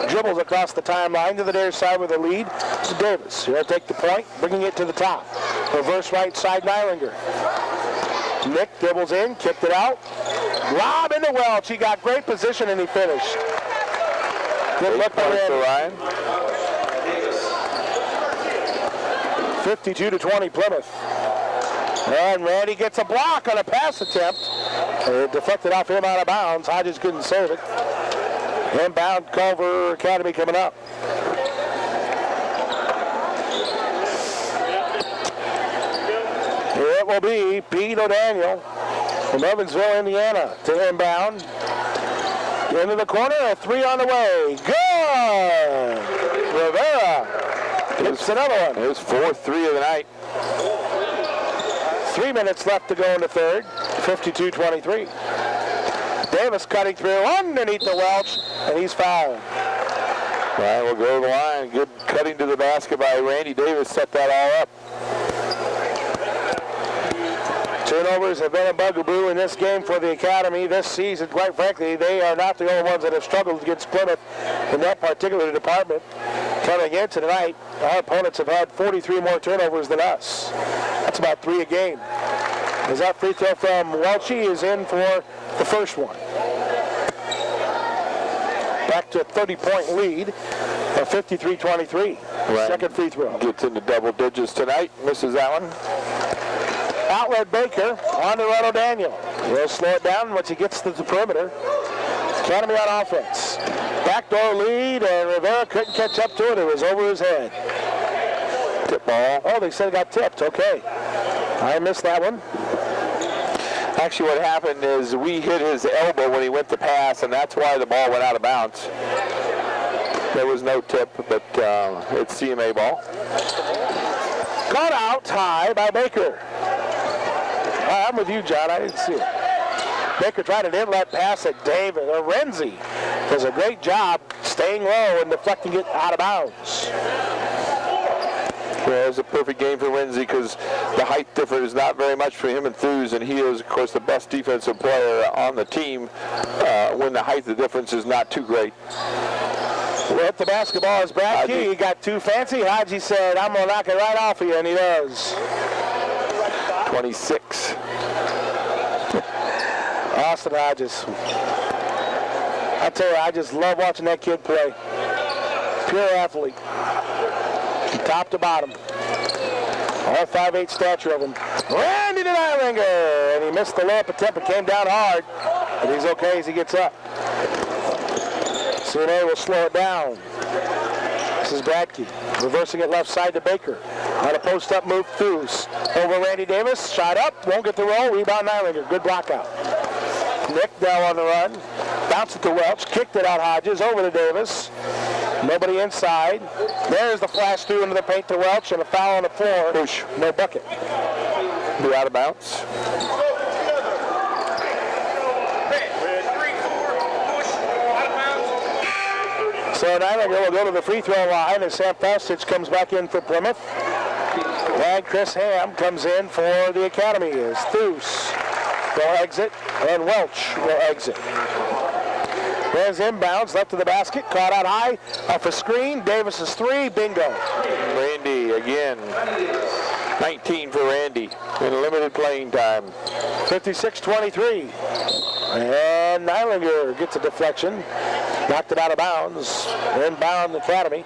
dribbles across the timeline to the near side with a lead. To Davis. He'll take the point, bringing it to the top. Reverse right side, Neilinger. Nick dribbles in, kicked it out. Lob into Welch. He got great position and he finished. Good look by Ryan. 52-20 Plymouth. And Randy gets a block on a pass attempt. It deflected off him out of bounds. Hodges couldn't save it. Inbound Culver Academy coming up. It will be Pete O'Daniel from Evansville, Indiana to inbound. Into the corner, a 3 on the way. Good! Rivera hits another one. His 4th 3 of the night. 3 minutes left to go in the third. 52-23. Davis cutting through underneath the Welch, and he's fouled. All right, we'll go to the line. Good cutting to the basket by Randy Davis. Set that all up. Turnovers have been a bugaboo in this game for the Academy this season. Quite frankly, they are not the only ones that have struggled against Plymouth in that particular department. Coming in tonight, our opponents have had 43 more turnovers than us. That's about 3 a game. As that free throw from Welchie is in for the first one. Back to a 30-point lead of 53-23. Right. Second free throw. Gets into double digits tonight. Misses that one. Outlet Baker on to Ronald Daniel. He'll slow it down once he gets to the perimeter. Academy on offense. Backdoor lead, and Rivera couldn't catch up to it. It was over his head. Tip ball. Oh, they said it got tipped. Okay. I missed that one. Actually, what happened is we hit his elbow when he went to pass, and that's why the ball went out of bounds. There was no tip, but it's CMA ball. Caught out high by Baker. I'm with you, John. I didn't see it. Baker tried an inlet pass at David. Renzi does a great job staying low and deflecting it out of bounds. Well, it was a perfect game for Renzi because the height difference is not very much for him and Thues, and he is, of course, the best defensive player on the team when the height difference is not too great. Well, the basketball is Bradkey. He got too fancy. Hodgie said, I'm going to knock it right off of you, and he does. 26. Austin Hodges. I tell you, I just love watching that kid play. Pure athlete. From top to bottom. All 5'8" stature of him. Randy to Nylinger, and he missed the layup attempt but came down hard. But he's okay as he gets up. CMA will slow it down. This is Bradkey. Reversing it left side to Baker. On a post-up move, Foos. Over Randy Davis. Shot up. Won't get the roll. Rebound Nylinger. Good block out. Nick now on the run. Bounce it to Welch. Kicked it out Hodges. Over to Davis. Nobody inside. There's the flash through into the paint to Welch and a foul on the floor. Push. No bucket. Be out of bounds. So Nylinger will go to the free throw line as Sam Fastich comes back in for Plymouth. And Chris Ham comes in for the Academy as Thues will exit and Welch will exit. There's inbounds, left of the basket, caught out high, off a screen, Davis's three, bingo. Randy again, 19 for Randy in limited playing time. 56-23. And Nylinger gets a deflection, knocked it out of bounds, inbound Academy.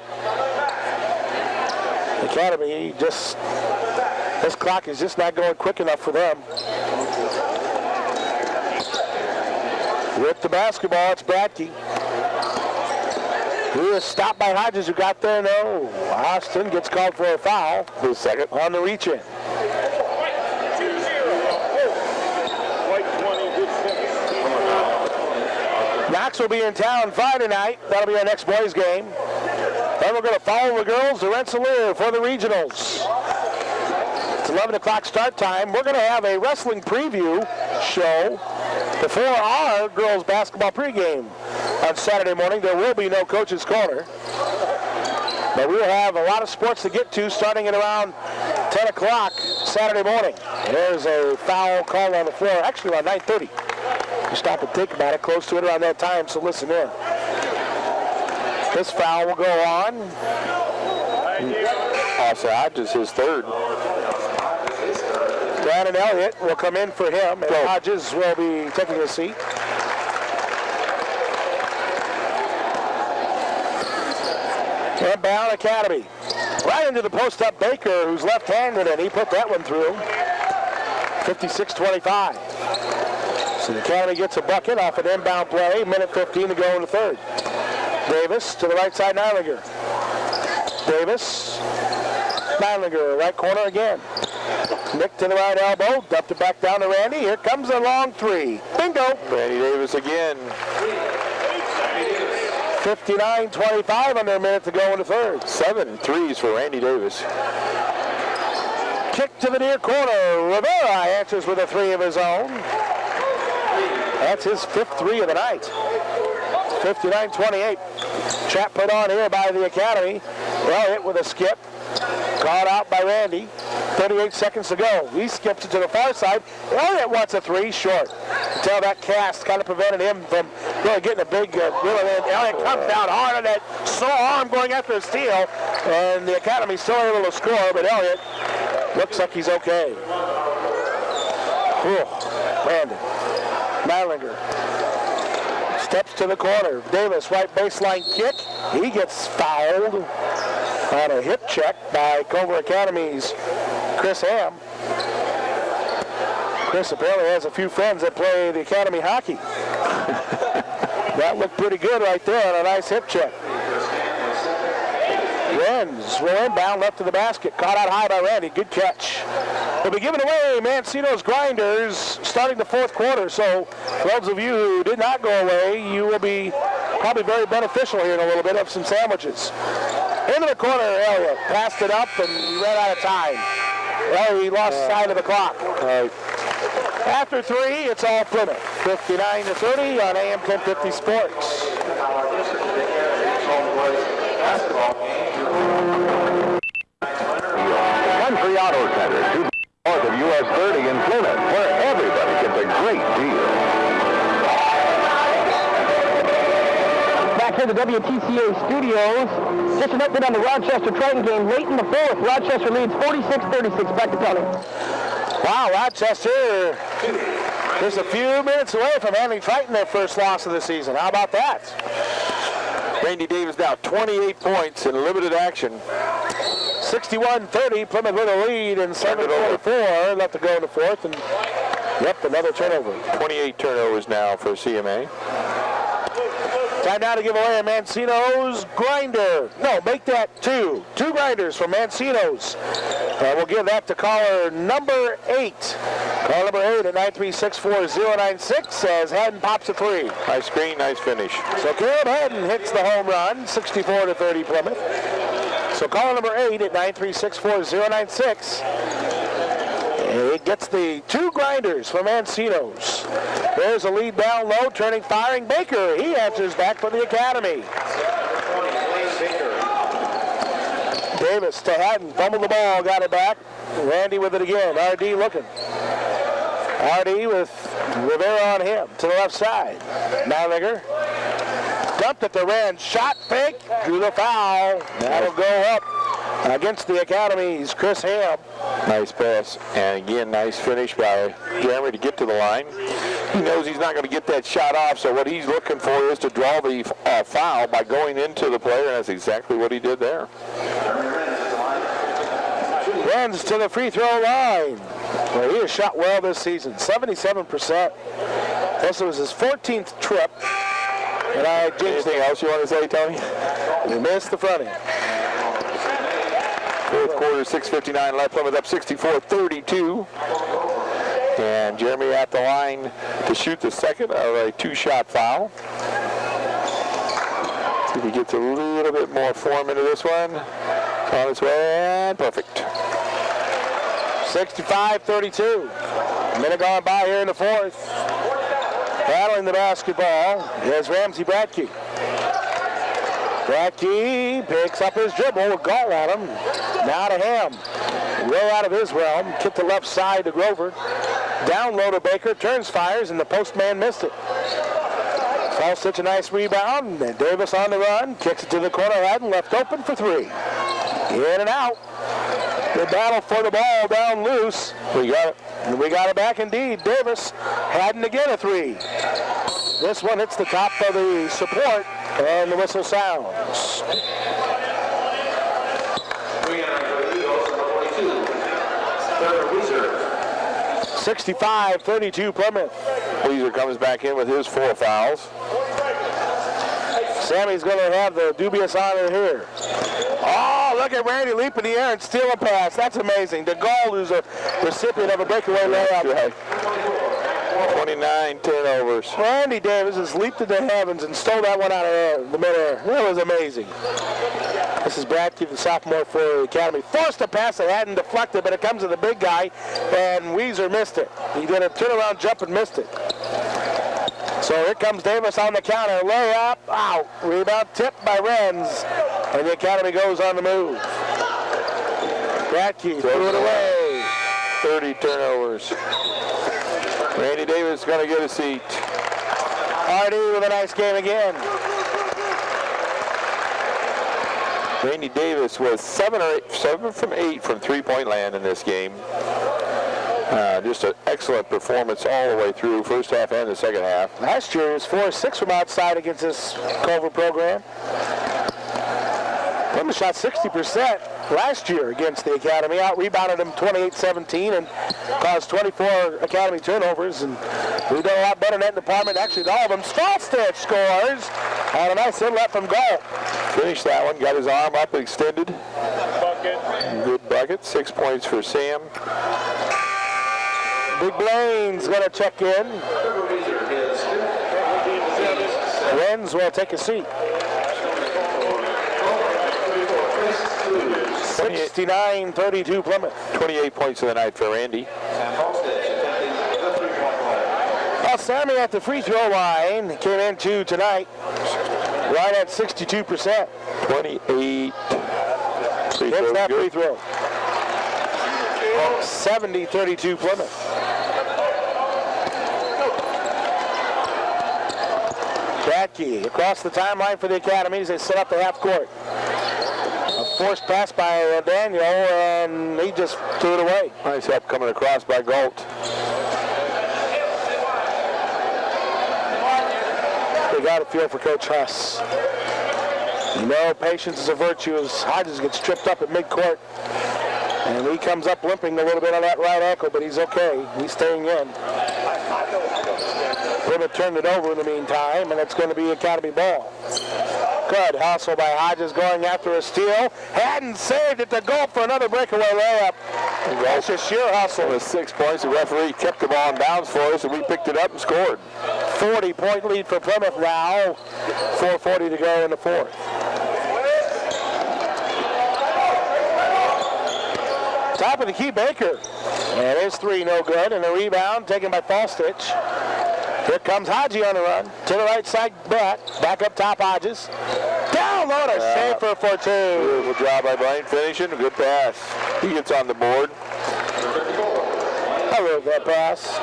Academy just, this clock is just not going quick enough for them. With the basketball, it's Bradkey. He is stopped by Hodges, who got there. No. Austin gets called for a foul. His second. On the reach-in. Knox will be in town Friday night. That'll be our next boys game. Then we're going to follow the girls to Rensselaer for the regionals. It's 11 o'clock start time. We're going to have a wrestling preview show before our girls basketball pregame on Saturday morning. There will be no Coach's Corner. But we'll have a lot of sports to get to starting at around 10 o'clock Saturday morning. There's a foul call on the floor, actually around 9:30. You stop and think about it, close to it around that time, so listen in. This foul will go on. Offside is his third. Brandon Elliott will come in for him, and Hodges will be taking a seat. Inbound Academy. Right into the post-up Baker, who's left-handed, and he put that one through. 56-25. So the Academy gets a bucket off an inbound play. Minute 15 to go in the third. Davis to the right side, Nylinger. Davis. Nylinger, right corner again. Nick to the right elbow, dumped it back down to Randy. Here comes a long three. Bingo. Randy Davis again. 59-25, under a minute to go in the third. 7 threes for Randy Davis. Kick to the near corner. Rivera answers with a three of his own. That's his fifth three of the night. 59-28. Trap put on here by the Academy. Elliott with a skip. Caught out by Randy. 38 seconds to go. He skips it to the far side. Elliott wants a three, short. Until that cast kind of prevented him from really getting a big wheel in. Elliott comes down hard on that sore arm going after a steal. And the Academy still able to score, but Elliott looks like he's okay. Brandon. Nylinger. Steps to the corner. Davis, right baseline kick. He gets fouled on a hip check by Culver Academy's Chris Ham. Chris apparently has a few friends that play the Academy hockey. That looked pretty good right there on a nice hip check. Renz will inbound left to the basket. Caught out high by Randy. Good catch. They'll be giving away Mancino's Grinders starting the fourth quarter. So for those of you who did not go away, you will be probably very beneficial here in a little bit of some sandwiches. Into the corner, Elliott passed it up and he ran out of time. Well, he lost sight of the clock. After three, it's all Plymouth. 59-30 on AM 1050 Sports. Country Auto Center, 2 north of US 30 in Plymouth, where everybody gets a great deal. Back here at the WTCA studios, just an update on the Rochester Triton game. Late in the fourth, Rochester leads 46-36. Back to Tony. Wow, Rochester Just a few minutes away from having fighting their first loss of the season. How about that? Randy Davis now 28 points in limited action. 61-30, Plymouth with a lead in 7:24 left to go in the fourth, and yep, another turnover. 28 turnovers now for CMA. Time now to give away a Mancino's grinder. No, make that two. Two grinders from Mancino's. We'll give that to caller number 8. Caller number 8 at 936-4096 as Haddon pops a 3. Nice screen, nice finish. So Caleb Haddon hits the home run, 64-30 Plymouth. So caller number 8 at 936-4096. He gets the 2 grinders from Mancino's. There's a lead down low, turning, firing Baker. He answers back for the Academy. Davis to Haddon, fumbled the ball, got it back. Randy with it again. RD looking. RD with Rivera on him to the left side. Malinger dumped at the rim, shot fake, drew the foul. That'll go up against the Academy's Chris Ham. Nice pass, and again, nice finish by Jeremy to get to the line. He knows he's not going to get that shot off, so what he's looking for is to draw the foul by going into the player, and that's exactly what he did there. Runs to the free throw line. Well, he has shot well this season, 77%. This was his 14th trip. And anything else you want to say, Tony? He missed the front end. Fourth quarter, 6:59 left. Plymouth up 64-32. And Jeremy at the line to shoot the second of a 2-shot foul. See if he gets a little bit more form into this one. On its way, and perfect. 65-32. A minute gone by here in the fourth. Battling the basketball is Ramsey Bradkey. Bradkey picks up his dribble with Gall on him. Now to Ham. Way out of his realm. Kick to left side to Grover. Down low to Baker. Turns, fires, and the postman missed it. It's such a nice rebound. And Davis on the run. Kicks it to the corner. Haddon left open for 3. In and out. The battle for the ball down loose. We got it. We got it back indeed. Davis Haddon again a 3. This one hits the top of the support, and the whistle sounds. 65-32 Plymouth. Weezer comes back in with his 4 fouls. Sammy's going to have the dubious honor here. Oh, look at Randy leap in the air and steal a pass. That's amazing. DeGaulle, who's a recipient of a breakaway layup. Right. 29 turnovers. Randy Davis has leaped into the heavens and stole that one out of the midair. That was amazing. This is Bradkey, the sophomore for the Academy. Forced a pass that hadn't deflected, but it comes to the big guy, and Weezer missed it. He did a turnaround jump and missed it. So here comes Davis on the counter. Layup, out. Rebound tipped by Renz, and the Academy goes on the move. Bradkey threw it away. 30 turnovers. Randy Davis is going to get a seat. RD with a nice game again. Randy Davis was 7 from 8 from three-point land in this game. Just an excellent performance all the way through, first half and the second half. Last year, he was 4-6 from outside against this Culver program. Plymouth shot 60% last year against the Academy. Out-rebounded them 28-17 and caused 24 Academy turnovers. And we've done a lot better in that department. Actually, all of them. Stallstitch scores on a nice inlet from goal. Finished that one, got his arm up, extended. Bucket. Good bucket, 6 points for Sam. Big Blaine's going to check in. Renz will take a seat. 69-32 Plymouth. 28 points of the night for Randy. Well, Sammy at the free throw line came into tonight right at 62%. 28 free Gets throws. that Good. free throw. 70-32 Plymouth. Bradkey across the timeline for the Academy as they set up the half court. A forced pass by Daniel, and he just threw it away. Nice help coming across by Galt. They got a feel for Coach Huss. You know, patience is a virtue as Hodges gets tripped up at midcourt. And he comes up limping a little bit on that right ankle, but he's okay. He's staying in. Plymouth turned it over in the meantime, and it's going to be Academy ball. Good hustle by Hodges going after a steal. Hadn't saved it to go for another breakaway layup. That's just sheer hustle. With 6 points, the referee kept the ball in bounds for us, and we picked it up and scored. 40-point lead for Plymouth now. 4:40 to go in the fourth. Top of the key, Baker. And his three no good, and a rebound taken by Fallstitch. Here comes Hodgie on the run. To the right side, back up top, Hodges. Down low to Schaefer for two. Beautiful job by Blaine finishing. Good pass. He gets on the board. I love that pass.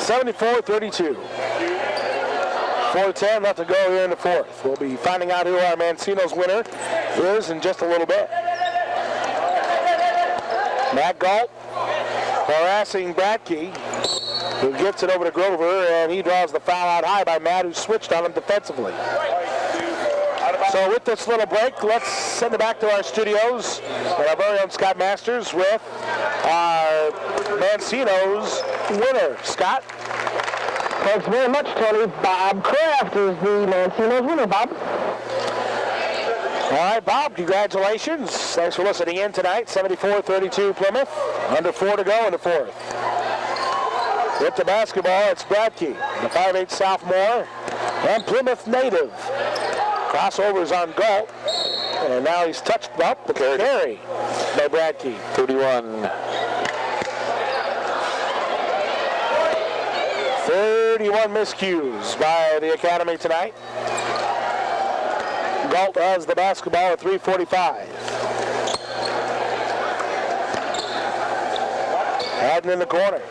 74-32. 4:10 left to go here in the fourth. We'll be finding out who our Mancino's winner is in just a little bit. Matt Galt harassing Bradkey, who gets it over to Grover, and he draws the foul out high by Matt, who switched on him defensively. So with this little break, let's send it back to our studios and our very own Scott Masters with our Mancino's winner. Scott? Thanks very much, Tony. Bob Kraft is the Mancino's winner, Bob. All right, Bob, congratulations. Thanks for listening in tonight. 74-32 Plymouth. Under 4 to go in the fourth. With the basketball, it's Bradkey, the 5'8 sophomore, and Plymouth native. Crossovers on Galt, and now he's touched up the carry by Bradkey. 31 miscues by the Academy tonight. Galt has the basketball at 3:45. Haddon in the corner.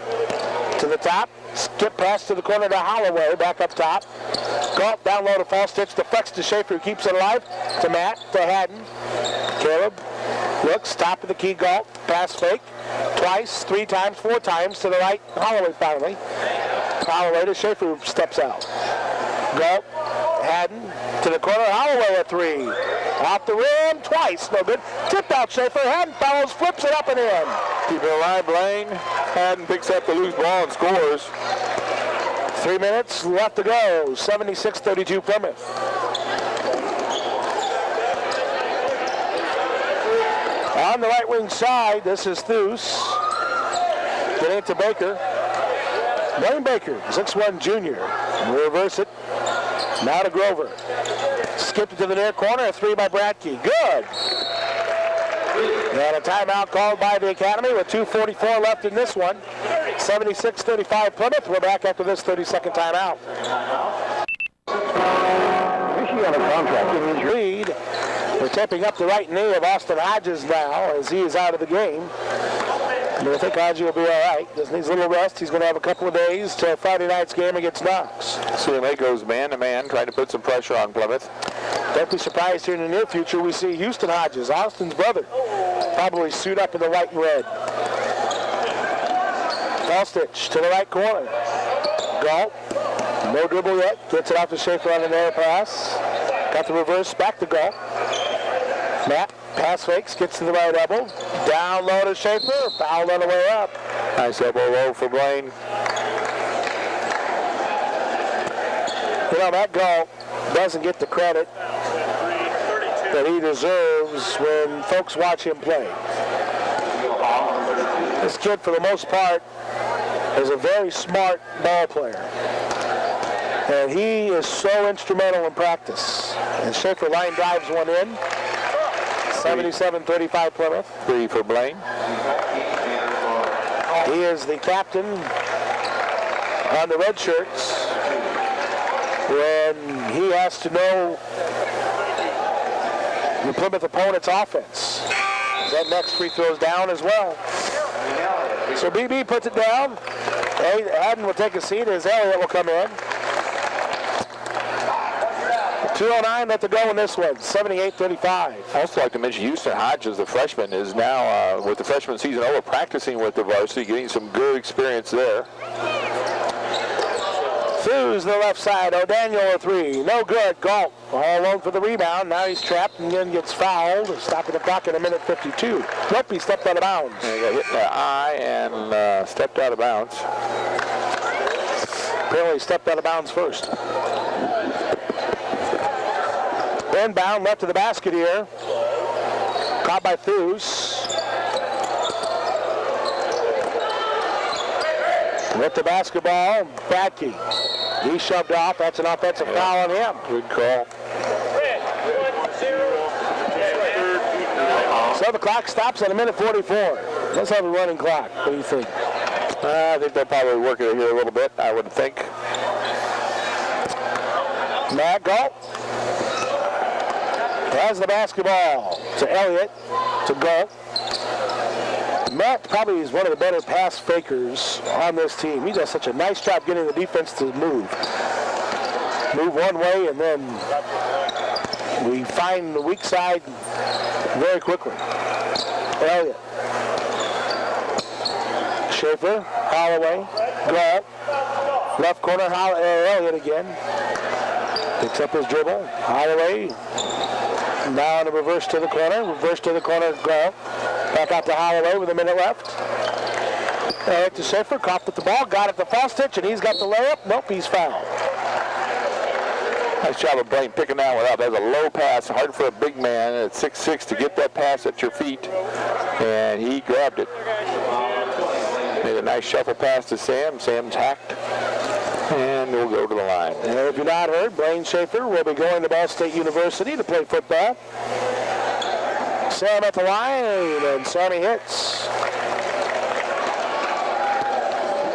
To the top. Skip pass to the corner to Holloway. Back up top. Galt down low to Fallstitch. Deflects to Schaefer, who keeps it alive. To Matt. To Haddon. Caleb looks. Top of the key. Galt. Pass fake. Twice. 3 times. 4 times. To the right. Holloway finally. Holloway to Schaefer, who steps out. Galt. Haddon. To the corner. Holloway at 3. Off the rim. Twice. No good. Tipped out Schaefer. Haddon follows. Flips it up and in. Keep it alive, Blaine. Haddon picks up the loose ball and scores. 3 minutes left to go. 76-32 Plymouth. On the right wing side, this is Thus. Getting it to Baker. Blaine Baker, 6'1" junior. Reverse it. Now to Grover. Skipped it to the near corner. A 3 by Bradkey. Good. And a timeout called by the Academy with 2:44 left in this one. 76-35 Plymouth. We're back after this 30-second timeout. Michigan a contract in his Lead. We're tapping up the right knee of Austin Hodges now as he is out of the game. And I think Hodges will be all right. Just needs a little rest. He's going to have a couple of days till Friday night's game against Knox. CMA goes man-to-man, trying to put some pressure on Plymouth. Don't be surprised here in the near future we see Houston Hodges, Austin's brother, probably suit up in the white and red. Fallstitch to the right corner. Galt, no dribble yet. Gets it off to Schaefer on an air pass. Got the reverse, back to Galt. Matt, pass fakes, gets to the right elbow. Down low to Schaefer, fouled on the way up. Nice elbow low for Blaine. You know, Matt Galt doesn't get the credit that he deserves when folks watch him play. This kid, for the most part, is a very smart ball player. And he is so instrumental in practice. And Schaefer line drives one in. 77-35 Plymouth. 3 for Blaine. He is the captain on the red shirts when he has to know the Plymouth opponent's offense. That next free throw's down as well. So BB puts it down. Haddon will take a seat as Elliott will come in. 2:09 left to go in this one, 78-35. I'd also like to mention Houston Hodges, the freshman, is now, with the freshman season over, practicing with the varsity, getting some good experience there. Thews the left side. O'Daniel a three. No good. Galt all alone for the rebound. Now he's trapped and then gets fouled. Stopping the clock in a minute 52. Nope, he stepped out of bounds. And he got hit in the eye and stepped out of bounds. Apparently stepped out of bounds first. Inbound left to the basket here. Caught by Thews. With the basketball, Batke. He shoved off. That's an offensive foul on him. Good call. So the clock stops at a minute 44. Let's have a running clock. What do you think? I think they'll probably work it here a little bit, I would think. Matt Galt has the basketball to Elliott, to Galt. Matt probably is one of the better pass fakers on this team. He does such a nice job getting the defense to move. Move one way, and then we find the weak side very quickly. Elliott. Schaefer, Holloway, Galt. Left corner, Elliott again. Picks up his dribble. Holloway. Now in a reverse to the corner. Reverse to the corner, Galt. Back out to Holloway with a minute left. Elliott to Schaefer, caught with the ball, got it to Faustich, and he's got the layup. Nope, he's fouled. Nice job of Blaine picking that one up. That's a low pass, hard for a big man at 6'6" to get that pass at your feet, and he grabbed it. Made a nice shuffle pass to Sam. Sam's hacked, and we'll go to the line. And if you're not heard, Blaine Schaefer will be going to Ball State University to play football. Sam at the line, and Sammy hits.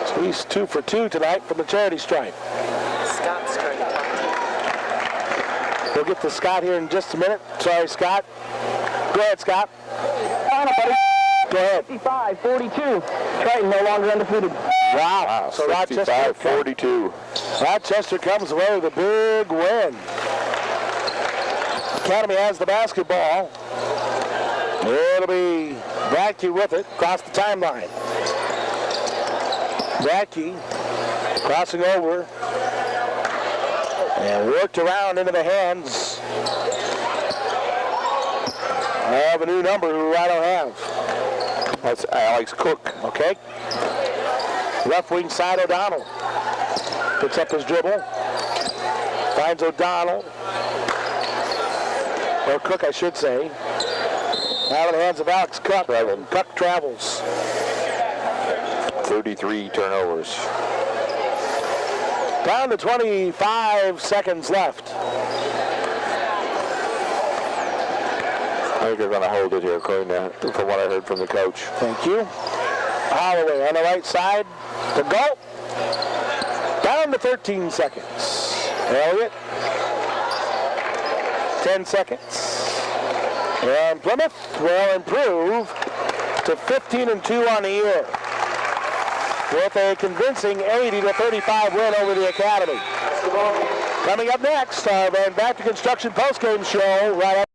So he's 2 for 2 tonight from the charity stripe. Scott's trying to talk. We'll get to Scott here in just a minute. Sorry, Scott. Go ahead, Scott. On it, buddy. Go ahead. 55-42. Triton no longer undefeated. Wow. So Rochester 65-42. Rochester comes away with a big win. Academy has the basketball. It'll be Bradke with it, across the timeline. Bradke crossing over and worked around into the hands of a new number who I don't have. That's Alex Cook. Okay. Left wing side, O'Donnell. Picks up his dribble. Finds O'Donnell. Or Cook, I should say. Now in the hands of Alex Cook. Cook travels. 33 turnovers. Down to 25 seconds left. I think they're going to hold it here, according to from what I heard from the coach. Thank you. Holloway on the right side to Galt. Down to 13 seconds. Elliott. 10 seconds. And Plymouth will improve to 15-2 on the year with a convincing 80-35 win over the Academy. Coming up next, our Van Bacter Construction postgame show right after.